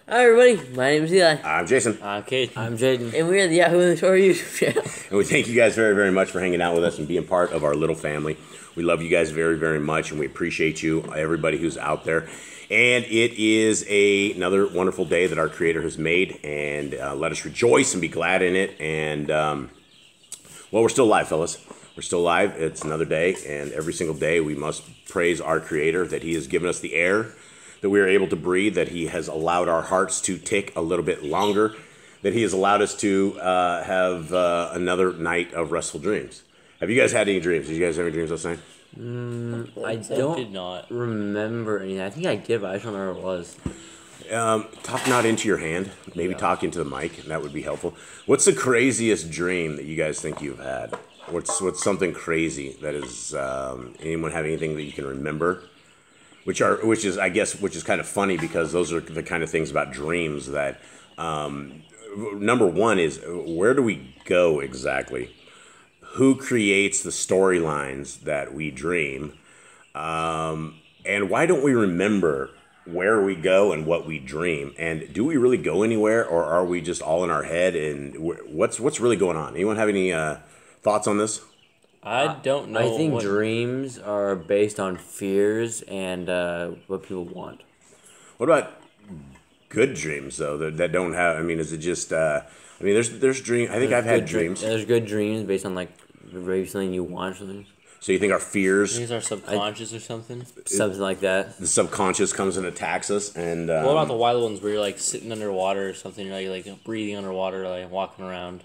Hi everybody, my name is Eli. I'm Jason. I'm Kate. I'm Jaden. And we are the Yahoo and the Torah YouTube channel. And we thank you guys very, very much for hanging out with us and being part of our little family. We love you guys very, very much, and we appreciate you, everybody who's out there. And it is another wonderful day that our Creator has made, and let us rejoice and be glad in it. And, well, we're still alive, fellas. We're still alive. It's another day, and every single day we must praise our Creator that He has given us the air that we are able to breathe, that He has allowed our hearts to tick a little bit longer, that He has allowed us to have another night of restful dreams. Have you guys had any dreams? Did you guys have any dreams last night? I did not remember anything. I think I did, but I just don't remember what it was. Talk not into your hand. Maybe talk into the mic. That would be helpful. What's the craziest dream that you guys think you've had? What's something crazy that is? Anyone have anything that you can remember? Which is kind of funny, because those are the kind of things about dreams that, number one is, where do we go exactly? Who creates the storylines that we dream? And why don't we remember where we go and what we dream? And do we really go anywhere, or are we just all in our head? And what's really going on? Anyone have any thoughts on this? I don't know. I think dreams are based on fears and what people want. What about good dreams, though, that don't have? I mean, is it just? There's dream. I think I've had dreams. There's good dreams based on maybe something you want or something. So you think our fears? These are subconscious or something. Something like that. The subconscious comes and attacks us, and what about the wild ones where you're sitting underwater or something? You're like breathing underwater, walking around.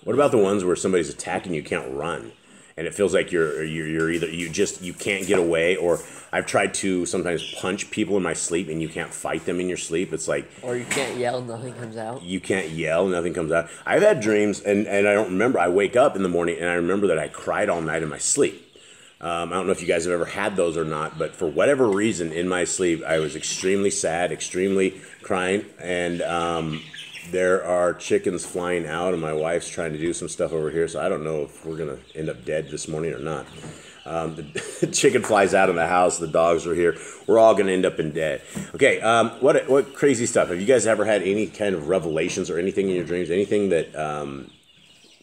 What about the ones where somebody's attacking you, can't run? And it feels like you're either you can't get away, or I've tried to sometimes punch people in my sleep, and you can't fight them in your sleep. It's like, or you can't yell, nothing comes out. You can't yell, nothing comes out. I've had dreams, and I don't remember. I wake up in the morning, and I remember that I cried all night in my sleep. I don't know if you guys have ever had those or not, but for whatever reason in my sleep, I was extremely sad, extremely crying, and there are chickens flying out, and my wife's trying to do some stuff over here, so I don't know if we're going to end up dead this morning or not. The chicken flies out of the house, the dogs are here. We're all going to end up in dead. Okay, what crazy stuff? Have you guys ever had any kind of revelations or anything in your dreams? Anything that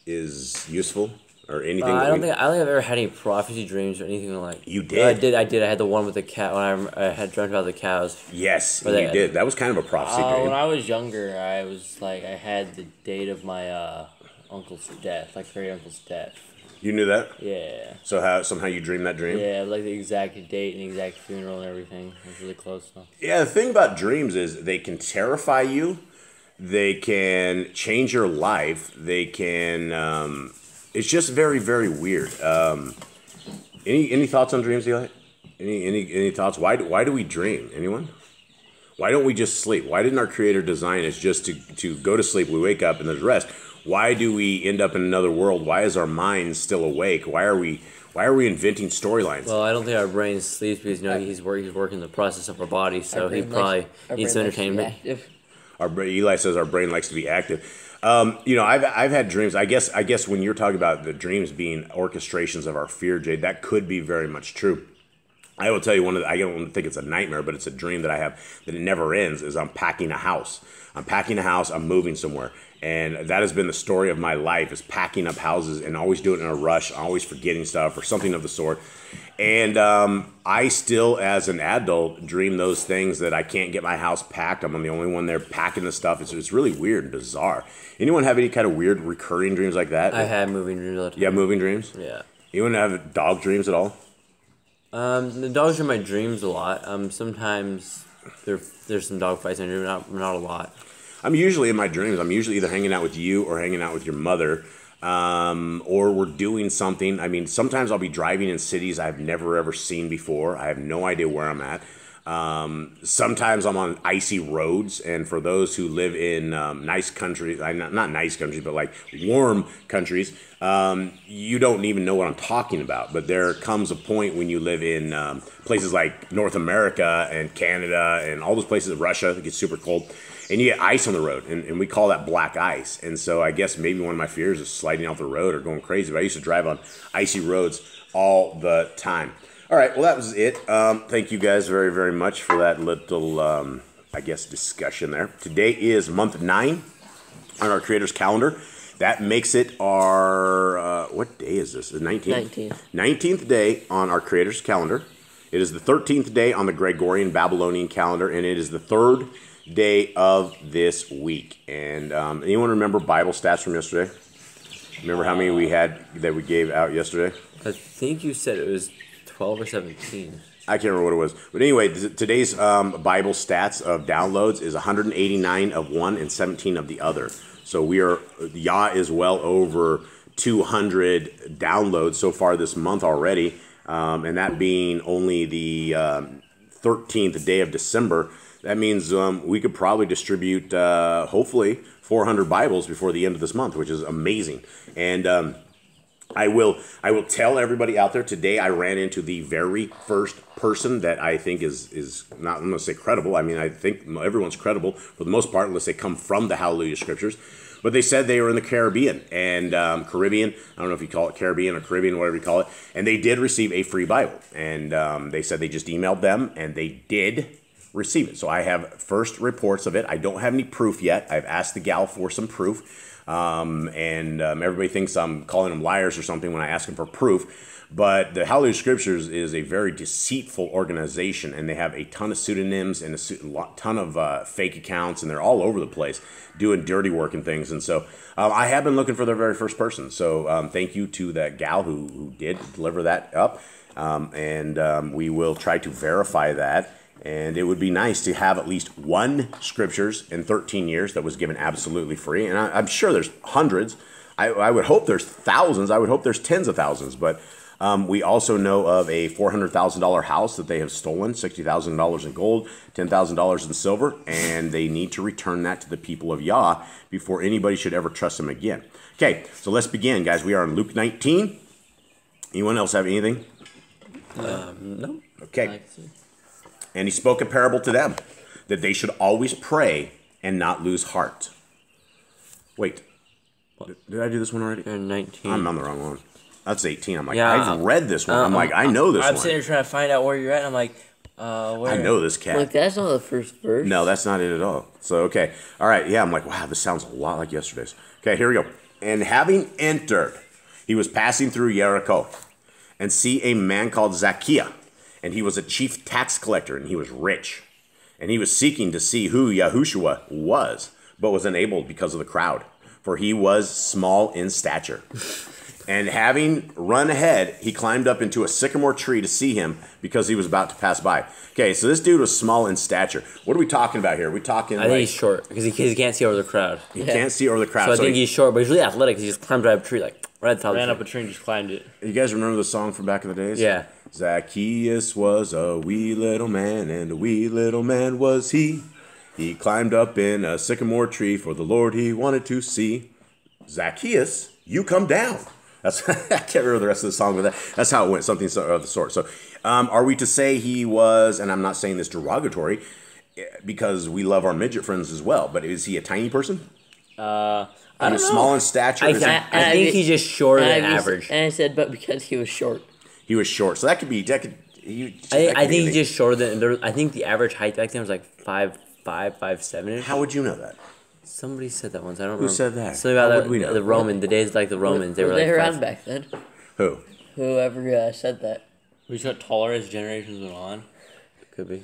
is useful? Or anything? I don't think I've ever had any prophecy dreams or anything like. You did? I did. I had the one with the cat when I had dreamt about the cows. Yes, you did. That was kind of a prophecy dream. When I was younger, I had the date of my uncle's death, great uncle's death. You knew that? Yeah. So somehow you dreamed that dream? Yeah, the exact date and the exact funeral and everything. It was really close. So. Yeah, the thing about dreams is they can terrify you. They can change your life. They can. It's just very, very weird. Any thoughts on dreams, Eli? Any thoughts? Why do we dream? Anyone? Why don't we just sleep? Why didn't our Creator design us just to go to sleep? We wake up and there's rest. Why do we end up in another world? Why is our mind still awake? Why are we inventing storylines? Well, I don't think our brain sleeps because he's working the process of our body, so he probably needs some entertainment. Eli says our brain likes to be active. I've had dreams. I guess when you're talking about the dreams being orchestrations of our fear, Jade, that could be very much true. I will tell you I don't think it's a nightmare, but it's a dream that I have that it never ends. Is I'm packing a house. I'm moving somewhere, and that has been the story of my life: is packing up houses and always doing it in a rush, always forgetting stuff or something of the sort. And I still, as an adult, dream those things that I can't get my house packed. I'm the only one there packing the stuff. It's really weird and bizarre. Anyone have any kind of weird recurring dreams like that? I had moving dreams all the time. Yeah, moving dreams? Yeah. Anyone have dog dreams at all? The dogs are my dreams a lot. Sometimes there's some dog fights in my dreams, not a lot. I'm usually in my dreams. I'm usually either hanging out with you or hanging out with your mother. Or we're doing something. I mean, sometimes I'll be driving in cities I've never ever seen before. I have no idea where I'm at. Sometimes I'm on icy roads, and for those who live in nice countries, not nice countries, but warm countries, you don't even know what I'm talking about. But there comes a point when you live in places like North America and Canada and all those places, Russia, it gets super cold. And you get ice on the road, and we call that black ice. And so I guess maybe one of my fears is sliding off the road or going crazy. But I used to drive on icy roads all the time. All right, well, that was it. Thank you guys very, very much for that little I guess, discussion there. Today is month 9 on our Creator's calendar. That makes it our, what day is this? The 19th? 19th day on our Creator's calendar. It is the 13th day on the Gregorian Babylonian calendar, and it is the 3rd day of this week. And anyone remember Bible stats from yesterday? Remember how many we had that we gave out yesterday? I think you said it was 12 or 17. I can't remember what it was. But anyway, today's Bible stats of downloads is 189 of one and 17 of the other. So Yah is well over 200 downloads so far this month already. And that being only the 13th day of December, that means we could probably distribute, hopefully, 400 Bibles before the end of this month, which is amazing. And I will tell everybody out there, today I ran into the very first person that I think is not, I'm going to say credible. I mean, I think everyone's credible for the most part, unless they come from the Hallelujah Scriptures. But they said they were in the Caribbean, and Caribbean, I don't know if you call it Caribbean or Caribbean, whatever you call it, and they did receive a free Bible. And they said they just emailed them, and they did receive it. So I have first reports of it. I don't have any proof yet. I've asked the gal for some proof. Everybody thinks I'm calling them liars or something when I ask them for proof. But the Hallelujah Scriptures is a very deceitful organization, and they have a ton of pseudonyms and a ton of fake accounts, and they're all over the place doing dirty work and things. And so I have been looking for their very first person. So thank you to that gal who did deliver that up. We will try to verify that. And it would be nice to have at least one Scriptures in 13 years that was given absolutely free. And I'm sure there's hundreds. I would hope there's thousands. I would hope there's tens of thousands. But we also know of a $400,000 house that they have stolen, $60,000 in gold, $10,000 in silver, and they need to return that to the people of Yah before anybody should ever trust them again. Okay, so let's begin, guys. We are in Luke 19. Anyone else have anything? No. Okay. And he spoke a parable to them, that they should always pray and not lose heart. Wait, did I do this one already? 19. I'm on the wrong one. That's 18. I'm like, Yeah. I've read this one. I'm like, I know this one. I'm sitting here trying to find out where you're at, and I'm like, where? I know this cat. Look, that's not the first verse. No, that's not it at all. So, okay. All right. Yeah, I'm like, wow, this sounds a lot like yesterday's. Okay, here we go. And having entered, he was passing through Jericho, and see a man called Zacchaeus. And he was a chief tax collector, and he was rich. And he was seeking to see who Yahushua was, but was unable because of the crowd, for he was small in stature. And having run ahead, he climbed up into a sycamore tree to see him, because he was about to pass by. Okay, so this dude was small in stature. What are we talking about here? Are we talking I think he's short, because he can't see over the crowd. He can't see over the crowd. So I think he's short, but he's really athletic, because he just climbed right up a tree, like, right at the top Ran of up a tree and just climbed it. You guys remember the song from back in the days? Yeah. Zacchaeus was a wee little man, and a wee little man was he. He climbed up in a sycamore tree, for the Lord he wanted to see. Zacchaeus, you come down. That's I can't remember the rest of the song, but that's how it went, something of the sort. So are we to say he was, and I'm not saying this derogatory, because we love our midget friends as well, but is he a tiny person? I don't know. Small in stature? I think he's just shorter than average. And I said, but because he was short. He was short, so that could be. I think he's just shorter than. I think the average height back then was like 5'5", 5'7". How would you know that? Somebody said that once. I don't Who remember. said that? Something about How would we know? the Roman, the days like the Romans. They were like around back then. Who? Whoever said that. We just got taller as generations went on. Could be.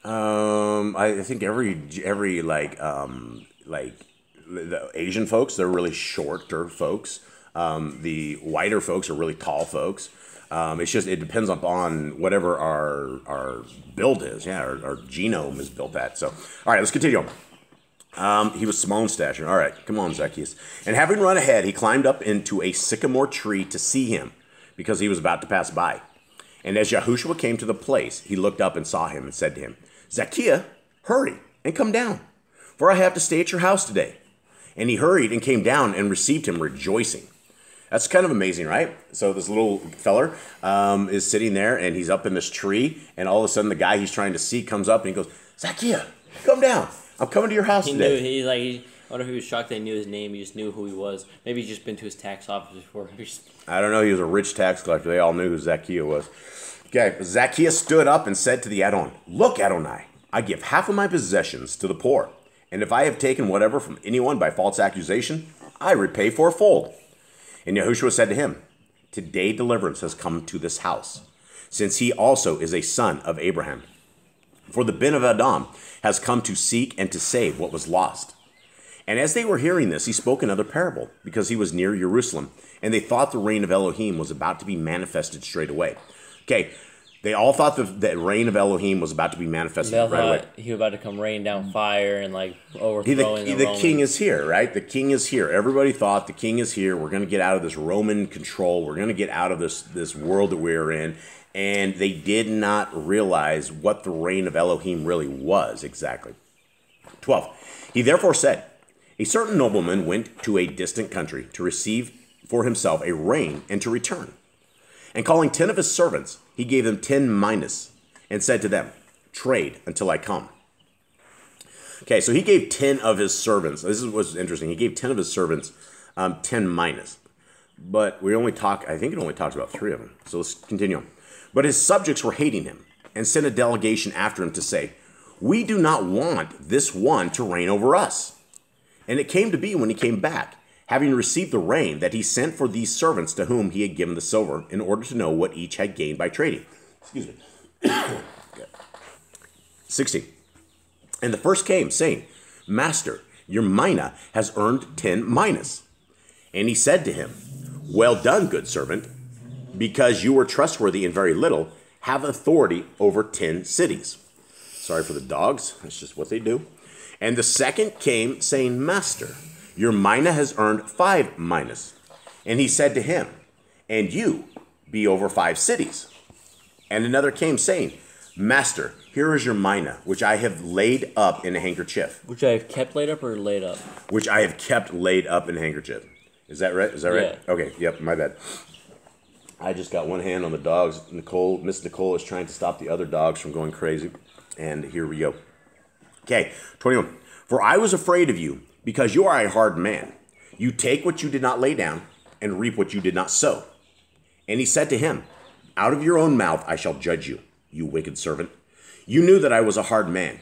I think every like the Asian folks, they're really shorter folks. The whiter folks are really tall folks. It's just, it depends upon whatever our build is. Yeah, our genome is built at. So, all right, let's continue on. He was small in stature. All right, come on, Zacchaeus. And having run ahead, he climbed up into a sycamore tree to see him, because he was about to pass by. And as Yahushua came to the place, he looked up and saw him and said to him, Zacchaeus, hurry and come down, for I have to stay at your house today. And he hurried and came down and received him rejoicing. That's kind of amazing, right? So this little feller is sitting there, and he's up in this tree, and all of a sudden the guy he's trying to see comes up, and he goes, Zacchaeus, come down. I'm coming to your house today. I wonder if he was shocked they knew his name. He just knew who he was. Maybe he's just been to his tax office before. I don't know. He was a rich tax collector. They all knew who Zacchaeus was. Okay, Zacchaeus stood up and said to the Adon, Look, Adonai, I give half of my possessions to the poor. And if I have taken whatever from anyone by false accusation, I repay fourfold. And Yahushua said to him, today deliverance has come to this house, since he also is a son of Abraham. For the Ben of Adam has come to seek and to save what was lost. And as they were hearing this, he spoke another parable, because he was near Jerusalem, and they thought the reign of Elohim was about to be manifested straight away. Okay, they all thought the reign of Elohim was about to be manifested right away. He was about to come rain down fire and like overthrowing the Romans. King is here, right? The king is here. Everybody thought the king is here. We're going to get out of this Roman control. We're going to get out of this world that we're in. And they did not realize what the reign of Elohim really was exactly. 12. He therefore said, a certain nobleman went to a distant country to receive for himself a rain and to return. And calling 10 of his servants, he gave them 10 minas and said to them, trade until I come. Okay, so he gave 10 of his servants. This is what's interesting. He gave 10 of his servants 10 minas. But I think it only talks about 3 of them. So let's continue on. But his subjects were hating him and sent a delegation after him to say, we do not want this one to reign over us. And it came to be when he came back, having received the rain, that he sent for these servants to whom he had given the silver, in order to know what each had gained by trading. Excuse me. 16. And the first came, saying, Master, your mina has earned 10 minas. And he said to him, well done, good servant, because you were trustworthy in very little, have authority over 10 cities. Sorry for the dogs. That's just what they do. And the second came, saying, Master, your mina has earned 5 minas. And he said to him, and you be over 5 cities. And another came, saying, Master, here is your mina, which I have laid up in a handkerchief. Which I have kept laid up or laid up? Which I have kept laid up in a handkerchief. Is that right? Is that right? Yeah. Okay, yep, my bad. I just got one hand on the dogs. Miss Nicole is trying to stop the other dogs from going crazy. And here we go. Okay, 21. For I was afraid of you, because you are a hard man. You take what you did not lay down, and reap what you did not sow. And he said to him, out of your own mouth I shall judge you, you wicked servant. You knew that I was a hard man,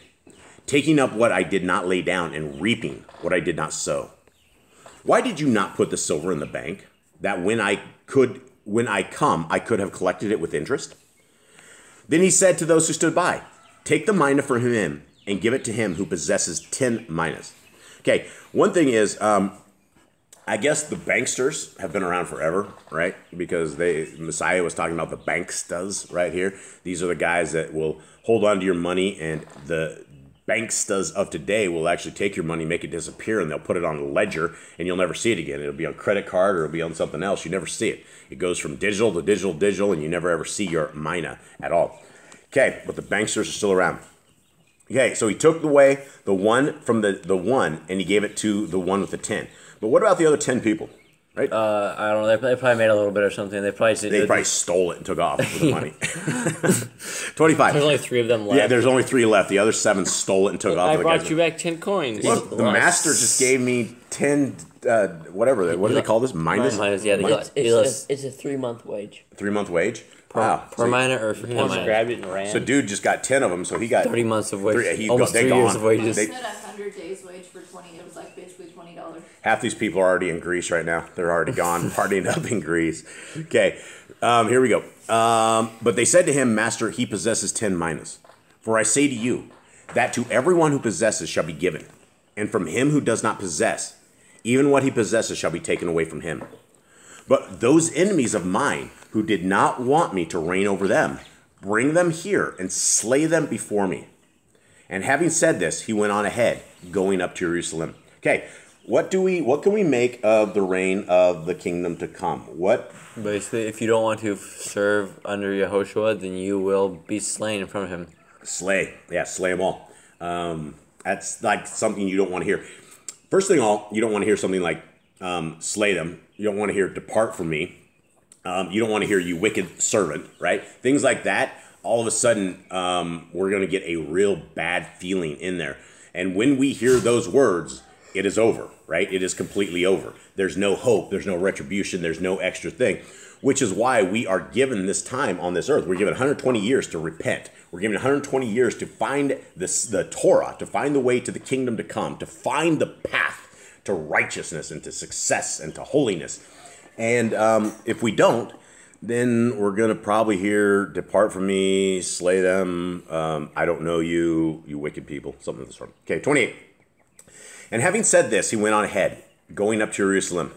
taking up what I did not lay down, and reaping what I did not sow. Why did you not put the silver in the bank, that when I come, I could have collected it with interest? Then he said to those who stood by, take the mina from him, and give it to him who possesses 10 minas. Okay, one thing is, I guess the banksters have been around forever, right? Because Messiah was talking about the bankstas right here. These are the guys that will hold on to your money, and the bankstas of today will actually take your money, make it disappear, and they'll put it on a ledger, and you'll never see it again. It'll be on credit card, or it'll be on something else. You never see it. It goes from digital to digital, digital, and you never ever see your mina at all. Okay, but the banksters are still around. Okay, so he took away the one from the one, and he gave it to the one with the 10. But what about the other 10 people? Right? I don't know. They probably made a little bit or something. They probably stole it and took off with the money. 25. There's only 3 of them left. Yeah, there's only 3 left. The other 7 stole it and took off. I brought you back 10 coins. Look, the master just gave me 10, whatever. What do they call this? Minas? Yeah, It's a 3-month wage. 3-month wage? Per mina or for 10 He just mina? grabbed it and ran. So dude just got 10 of them, so he got 30 months of wages. Almost 3 years of wages. They said 100 days wage for 20. It was like basically $20. Half these people are already in Greece right now. They're already gone, partying up in Greece. Okay, here we go. But they said to him, Master, he possesses 10 minas. For I say to you, that to everyone who possesses shall be given, and from him who does not possess, even what he possesses shall be taken away from him. But those enemies of mine who did not want me to reign over them, bring them here and slay them before me. And having said this, he went on ahead, going up to Jerusalem. Okay, what can we make of the reign of the kingdom to come? What? Basically, if you don't want to serve under Yahushua, then you will be slain in front of him. Slay. Yeah, slay them all. That's like something you don't want to hear. First thing all, you don't want to hear something like slay them. You don't want to hear depart from me. You don't want to hear you wicked servant, right? Things like that. All of a sudden, we're going to get a real bad feeling in there. And when we hear those words, it is over, right? It is completely over. There's no hope. There's no retribution. There's no extra thing. which is why we are given this time on this earth. We're given 120 years to repent. We're given 120 years to find the Torah, to find the way to the kingdom to come, to find the path to righteousness and to success and to holiness. And if we don't, then we're going to probably hear, depart from me, slay them, I don't know you, you wicked people, something of the sort. Okay, 28. And having said this, he went on ahead, going up to Jerusalem.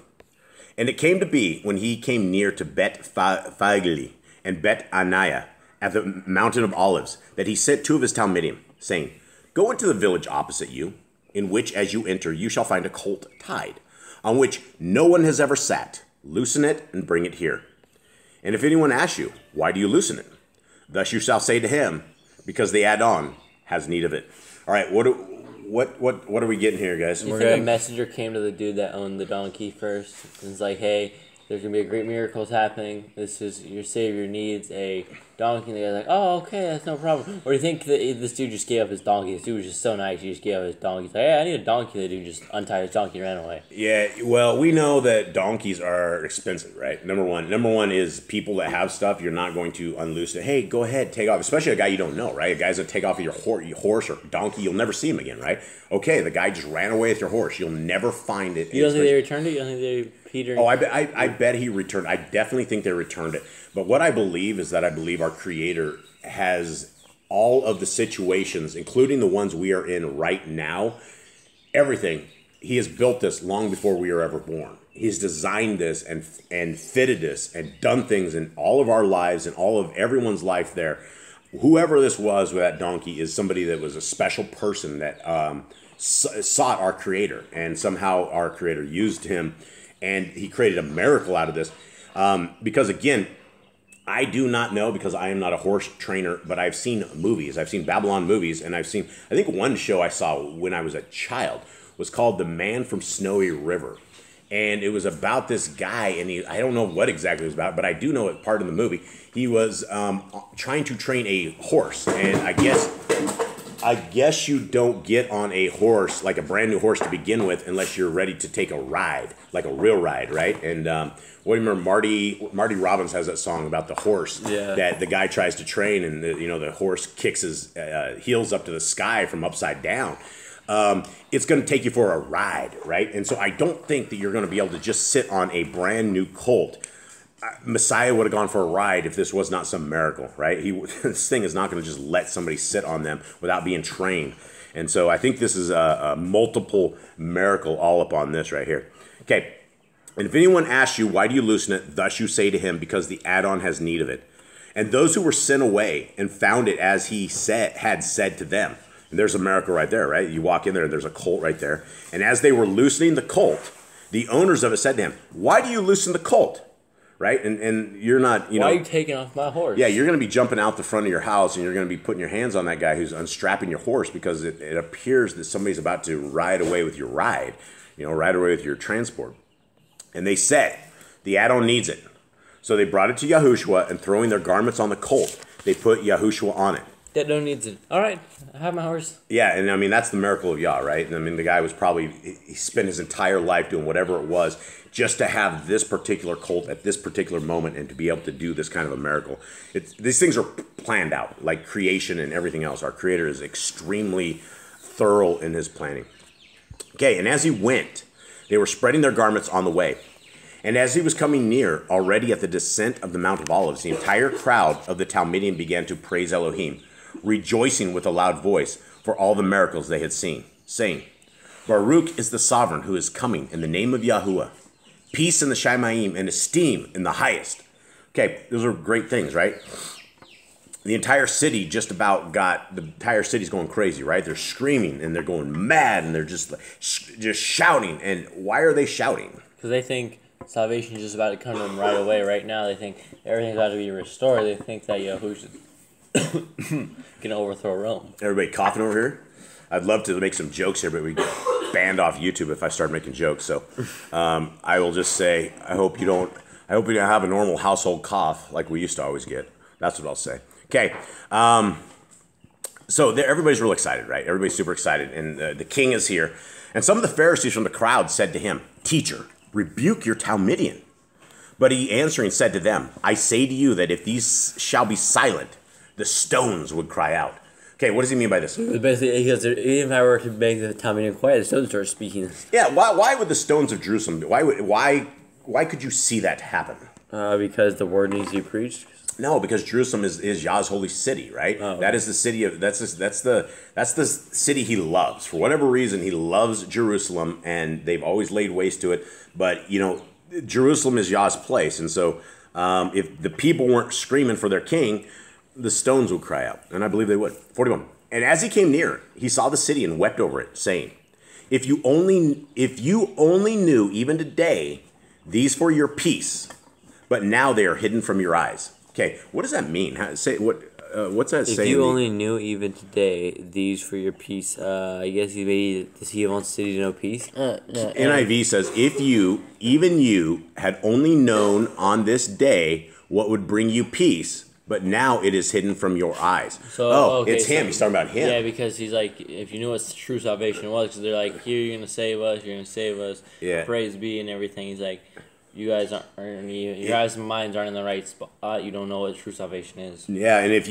And it came to be, when he came near to Bet-Fagli and Bet-Aniah, at the mountain of Olives, that he sent 2 of his Talmidim, saying, go into the village opposite you, in which as you enter you shall find a colt tied, on which no one has ever sat. Loosen it and bring it here. And if anyone asks you, why do you loosen it? Thus you shall say to him, because the add-on has need of it. All right, what are we getting here, guys? You think a messenger came to the dude that owned the donkey first and was like, hey, there's going to be a great miracles happening. This is your savior needs a donkey. And the guy's like, oh, okay, that's no problem. Or do you think that this dude just gave up his donkey? This dude was just so nice, he just gave up his donkey. He's like, hey, I need a donkey. The dude just untied his donkey and ran away. Yeah, well, we know that donkeys are expensive, right? Number one is people that have stuff, you're not going to unloose it. Hey, go ahead, take off. Especially a guy you don't know, right? A guy's going to take off your horse or donkey, you'll never see him again, right? Okay, the guy just ran away with your horse. You'll never find it. You don't think they returned it? You don't think they... Peter. Oh, I bet he returned. I definitely think they returned it. But what I believe is that I believe our Creator has all of the situations, including the ones we are in right now, everything. He has built this long before we were ever born. He's designed this and fitted this and done things in all of our lives and all of everyone's life there. Whoever this was with that donkey is somebody that was a special person that sought our Creator, and somehow our Creator used him. And he created a miracle out of this. Because, again, I do not know, because I am not a horse trainer, but I've seen movies. I've seen Babylon movies, and I've seen, I think one show I saw when I was a child was called The Man from Snowy River. And it was about this guy, and I don't know what exactly it was about, but I do know it part of the movie. He was trying to train a horse, and I guess you don't get on a horse, like a brand new horse to begin with, unless you're ready to take a ride, like a real ride, right? And what do you remember? Marty Robbins has that song about the horse that the guy tries to train, and the horse kicks his heels up to the sky from upside down. It's going to take you for a ride, right? And so I don't think that you're going to be able to just sit on a brand new colt. Messiah would have gone for a ride if this was not some miracle, right? This thing is not going to just let somebody sit on them without being trained. And so I think this is a multiple miracle all upon this right here. Okay, and if anyone asks you, why do you loosen it? Thus you say to him, because the add-on has need of it. And those who were sent away and found it as he had said to them. And there's a miracle right there, right? You walk in there and there's a colt right there. And as they were loosening the colt, the owners of it said to him, why do you loosen the colt? Right? And you're not, Why are you taking off my horse? Yeah, you're going to be jumping out the front of your house, and you're going to be putting your hands on that guy who's unstrapping your horse, because it appears that somebody's about to ride away with your ride, ride away with your transport. And they said, the add-on needs it. So they brought it to Yahushua, and throwing their garments on the colt, they put Yahushua on it. That don't needs it. All right, I have my horse. Yeah, and I mean, that's the miracle of Yah, right? And I mean, the guy was probably, he spent his entire life doing whatever it was just to have this particular colt at this particular moment and to be able to do this kind of a miracle. These things are planned out, like creation and everything else. Our Creator is extremely thorough in his planning. Okay, and as he went, they were spreading their garments on the way. And as he was coming near, already at the descent of the Mount of Olives, the entire crowd of the Talmidim began to praise Elohim, rejoicing with a loud voice for all the miracles they had seen, saying, Baruch is the sovereign who is coming in the name of Yahuwah. Peace in the Shamayim and esteem in the highest. Okay, those are great things, right? The entire city the entire city's going crazy, right? They're screaming and they're going mad and they're just shouting. And why are they shouting? Because they think salvation is just about to come to them right away. Right now, they think everything's about to be restored. They think that Yahushua can overthrow Rome. Everybody coughing over here? I'd love to make some jokes here, but we get banned off YouTube if I start making jokes. So I will just say, I hope you don't have a normal household cough like we used to always get. That's what I'll say. Okay. So everybody's real excited, right? Everybody's super excited. And the king is here. And some of the Pharisees from the crowd said to him, Teacher, rebuke your Talmidian. But he answering said to them, I say to you that if these shall be silent, the stones would cry out. Okay, what does he mean by this? Basically, because even if I were to make the town meeting quiet, the stones start speaking. Yeah, why would the stones of Jerusalem, why could you see that happen? Because the word needs to be preached. No, because Jerusalem is Yah's holy city, right? Oh. That is the city of that's the city he loves. For whatever reason, he loves Jerusalem, and they've always laid waste to it. But you know, Jerusalem is Yah's place, and so if the people weren't screaming for their king, the stones would cry out, and I believe they would. 41. And as he came near, he saw the city and wept over it, saying, If you only knew even today these for your peace, but now they are hidden from your eyes. Okay, what does that mean? What's that saying? If you only knew even today these for your peace, I guess does he want the city to know peace? No, NIV says, if even you, had only known on this day what would bring you peace, but now it is hidden from your eyes. So, it's him. He's talking about him. Yeah, because he's like, if you knew what true salvation was, because they're like, here, you're going to save us, you're going to save us, praise be, and everything. He's like, you guys your guys' minds aren't in the right spot. You don't know what true salvation is. Yeah, and if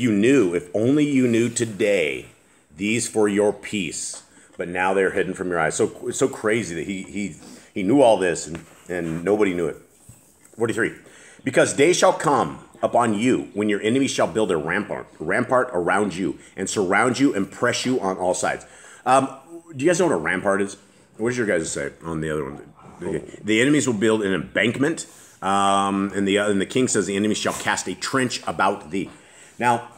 only you knew today these for your peace, but now they're hidden from your eyes. So it's so crazy that he knew all this and nobody knew it. 43. Because days shall come upon you when your enemies shall build a rampart around you and surround you and press you on all sides. Do you guys know what a rampart is? What does your guys say on the other one? The enemies will build an embankment, and the king says the enemies shall cast a trench about thee. Now,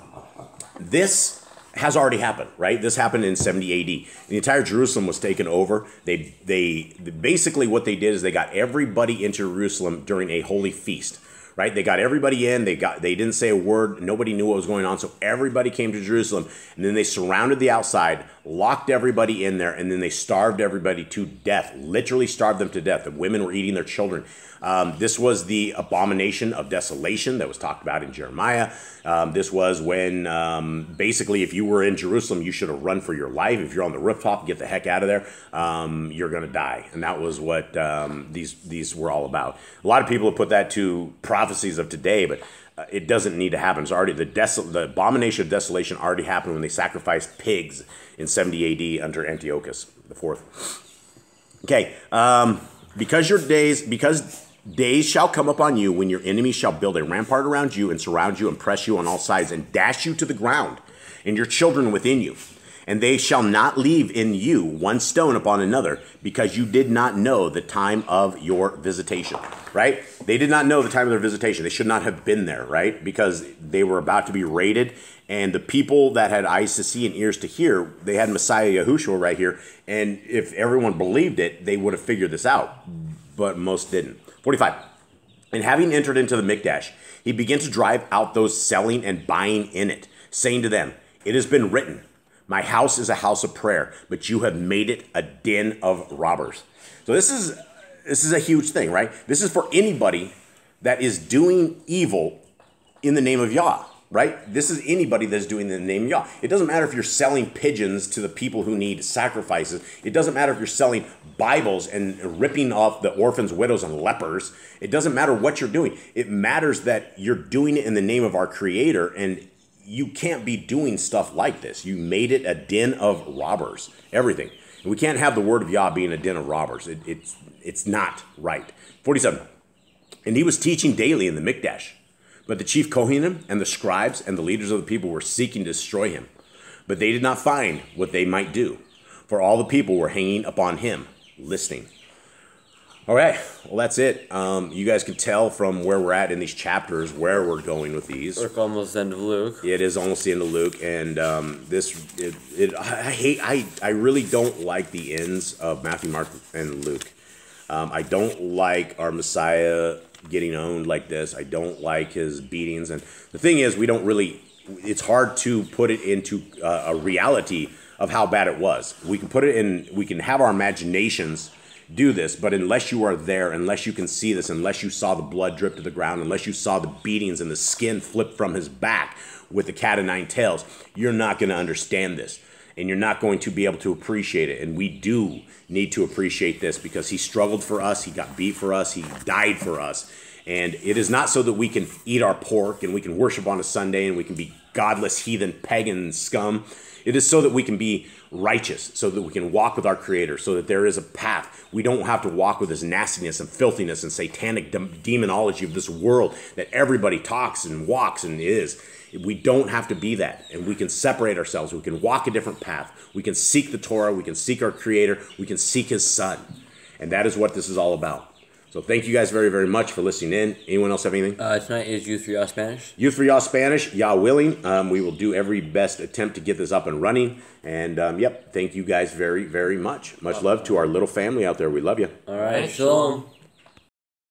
this has already happened, right? This happened in 70 AD. The entire Jerusalem was taken over. They basically what they did is they got everybody into Jerusalem during a holy feast. Right? They got everybody in. They didn't say a word. Nobody knew what was going on. So everybody came to Jerusalem. And then they surrounded the outside, locked everybody in there, and then they starved everybody to death. Literally starved them to death. The women were eating their children. This was the abomination of desolation that was talked about in Jeremiah. This was when basically if you were in Jerusalem, you should have run for your life. If you're on the rooftop, get the heck out of there. You're going to die. And that was what these were all about. A lot of people have put that to prophecies of today, but it doesn't need to happen. It's already the abomination of desolation already happened when they sacrificed pigs in 70 AD under Antiochus IV. Okay, because days shall come upon you when your enemies shall build a rampart around you and surround you and press you on all sides and dash you to the ground and your children within you. And they shall not leave in you one stone upon another, because you did not know the time of your visitation, right? They did not know the time of their visitation. They should not have been there, right? Because they were about to be raided, and the people that had eyes to see and ears to hear, they had Messiah Yahushua right here, and if everyone believed it, they would have figured this out, but most didn't. 45. And having entered into the Mikdash, he began to drive out those selling and buying in it, saying to them, it has been written, my house is a house of prayer, but you have made it a den of robbers. So this is a huge thing, right? This is for anybody that is doing evil in the name of Yah, right? This is anybody that's doing it in the name of Yah. It doesn't matter if you're selling pigeons to the people who need sacrifices. It doesn't matter if you're selling Bibles and ripping off the orphans, widows, and lepers. It doesn't matter what you're doing. It matters that you're doing it in the name of our Creator, and you can't be doing stuff like this. You made it a den of robbers, everything. And we can't have the word of Yah being a den of robbers. It's not right. 47. And he was teaching daily in the Mikdash. But the chief Kohanim and the scribes and the leaders of the people were seeking to destroy him. But they did not find what they might do, for all the people were hanging upon him, listening. All right, well, that's it. You guys can tell from where we're at in these chapters where we're going with these. We're almost the end of Luke. It is almost the end of Luke, and I really don't like the ends of Matthew, Mark, and Luke. I don't like our Messiah getting owned like this. I don't like his beatings, and the thing is, it's hard to put it into a reality of how bad it was. We can have our imaginations do this, but unless you are there, unless you can see this, unless you saw the blood drip to the ground, unless you saw the beatings and the skin flip from his back with the cat of nine tails, you're not going to understand this, and you're not going to be able to appreciate it. And we do need to appreciate this, because he struggled for us, he got beat for us, he died for us, And it is not so that we can eat our pork and we can worship on a Sunday and we can be godless, heathen, pagan scum. It is so that we can be righteous, so that we can walk with our Creator, so that there is a path. We don't have to walk with this nastiness and filthiness and satanic demonology of this world that everybody talks and walks and is. We don't have to be that, and we can separate ourselves. We can walk a different path. We can seek the Torah. We can seek our Creator. We can seek His Son, and that is what this is all about. So thank you guys very, very much for listening in. Anyone else have anything? Tonight is Youth for Y'all Spanish. Youth for Y'all Spanish, Yah willing. We will do every best attempt to get this up and running. And, yep, thank you guys very, very much. Much love to our little family out there. We love you. All right, Shalom.